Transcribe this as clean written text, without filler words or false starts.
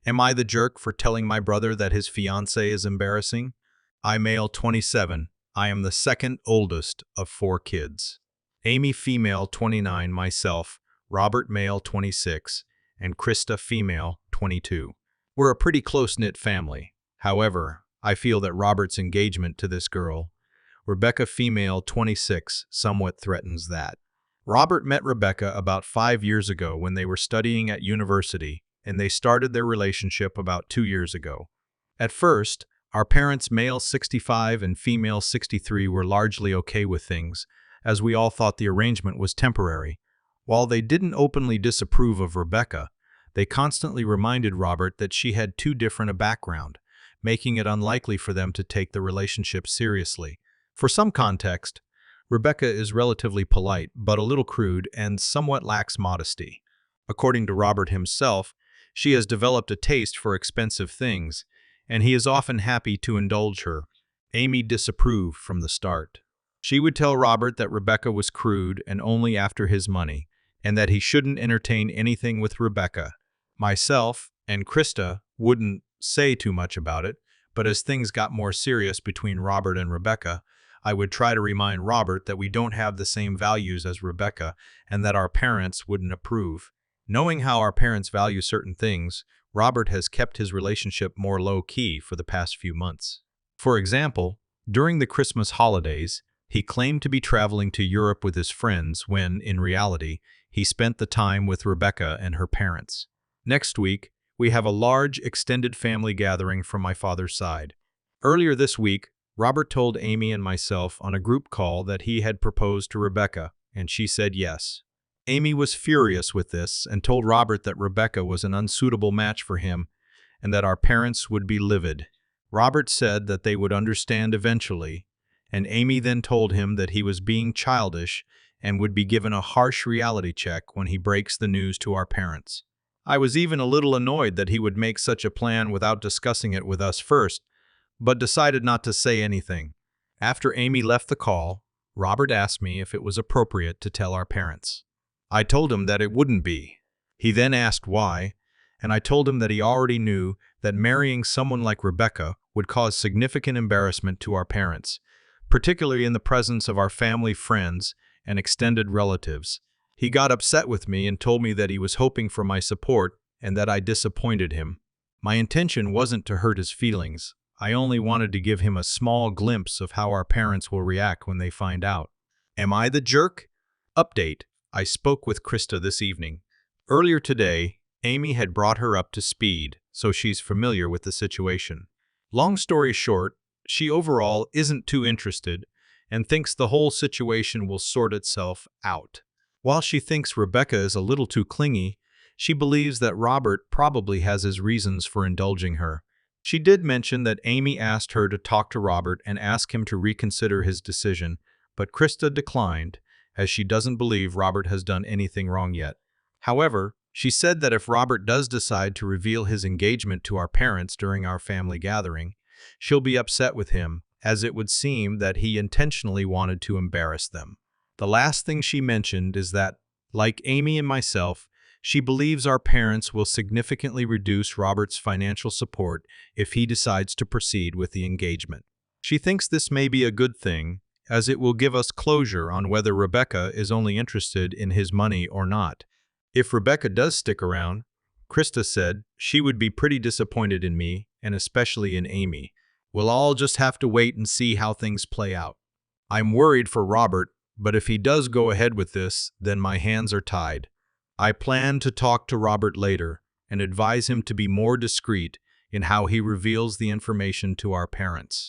Am I the jerk for telling my brother that his fiancée is embarrassing? I, male 27. I am the second oldest of 4 kids. Amy, female 29, myself, Robert, male 26, and Krista, female 22. We're a pretty close-knit family. However, I feel that Robert's engagement to this girl, Rebecca, female 26, somewhat threatens that. Robert met Rebecca about 5 years ago when they were studying at university, and they started their relationship about 2 years ago. At first, our parents, male 65 and female 63, were largely okay with things, as we all thought the arrangement was temporary. While they didn't openly disapprove of Rebecca, they constantly reminded Robert that she had too different a background, making it unlikely for them to take the relationship seriously. For some context, Rebecca is relatively polite, but a little crude and somewhat lacks modesty. According to Robert himself, she has developed a taste for expensive things, and he is often happy to indulge her. Amy disapproved from the start. She would tell Robert that Rebecca was crude and only after his money, and that he shouldn't entertain anything with Rebecca. Myself and Krista wouldn't say too much about it, but as things got more serious between Robert and Rebecca, I would try to remind Robert that we don't have the same values as Rebecca and that our parents wouldn't approve. Knowing how our parents value certain things, Robert has kept his relationship more low-key for the past few months. For example, during the Christmas holidays, he claimed to be traveling to Europe with his friends when, in reality, he spent the time with Rebecca and her parents. Next week, we have a large, extended family gathering from my father's side. Earlier this week, Robert told Amy and myself on a group call that he had proposed to Rebecca, and she said yes. Amy was furious with this and told Robert that Rebecca was an unsuitable match for him and that our parents would be livid. Robert said that they would understand eventually, and Amy then told him that he was being childish and would be given a harsh reality check when he breaks the news to our parents. I was even a little annoyed that he would make such a plan without discussing it with us first, but decided not to say anything. After Amy left the call, Robert asked me if it was appropriate to tell our parents. I told him that it wouldn't be. He then asked why, and I told him that he already knew that marrying someone like Rebecca would cause significant embarrassment to our parents, particularly in the presence of our family, friends, and extended relatives. He got upset with me and told me that he was hoping for my support and that I disappointed him. My intention wasn't to hurt his feelings. I only wanted to give him a small glimpse of how our parents will react when they find out. Am I the jerk? Update. I spoke with Krista this evening. Earlier today, Amy had brought her up to speed, so she's familiar with the situation. Long story short, she overall isn't too interested and thinks the whole situation will sort itself out. While she thinks Rebecca is a little too clingy, she believes that Robert probably has his reasons for indulging her. She did mention that Amy asked her to talk to Robert and ask him to reconsider his decision, but Krista declined, as she doesn't believe Robert has done anything wrong yet. However, she said that if Robert does decide to reveal his engagement to our parents during our family gathering, she'll be upset with him, as it would seem that he intentionally wanted to embarrass them. The last thing she mentioned is that, like Amy and myself, she believes our parents will significantly reduce Robert's financial support if he decides to proceed with the engagement. She thinks this may be a good thing, as it will give us closure on whether Rebecca is only interested in his money or not. If Rebecca does stick around, Krista said she would be pretty disappointed in me, and especially in Amy. We'll all just have to wait and see how things play out. I'm worried for Robert, but if he does go ahead with this, then my hands are tied. I plan to talk to Robert later and advise him to be more discreet in how he reveals the information to our parents.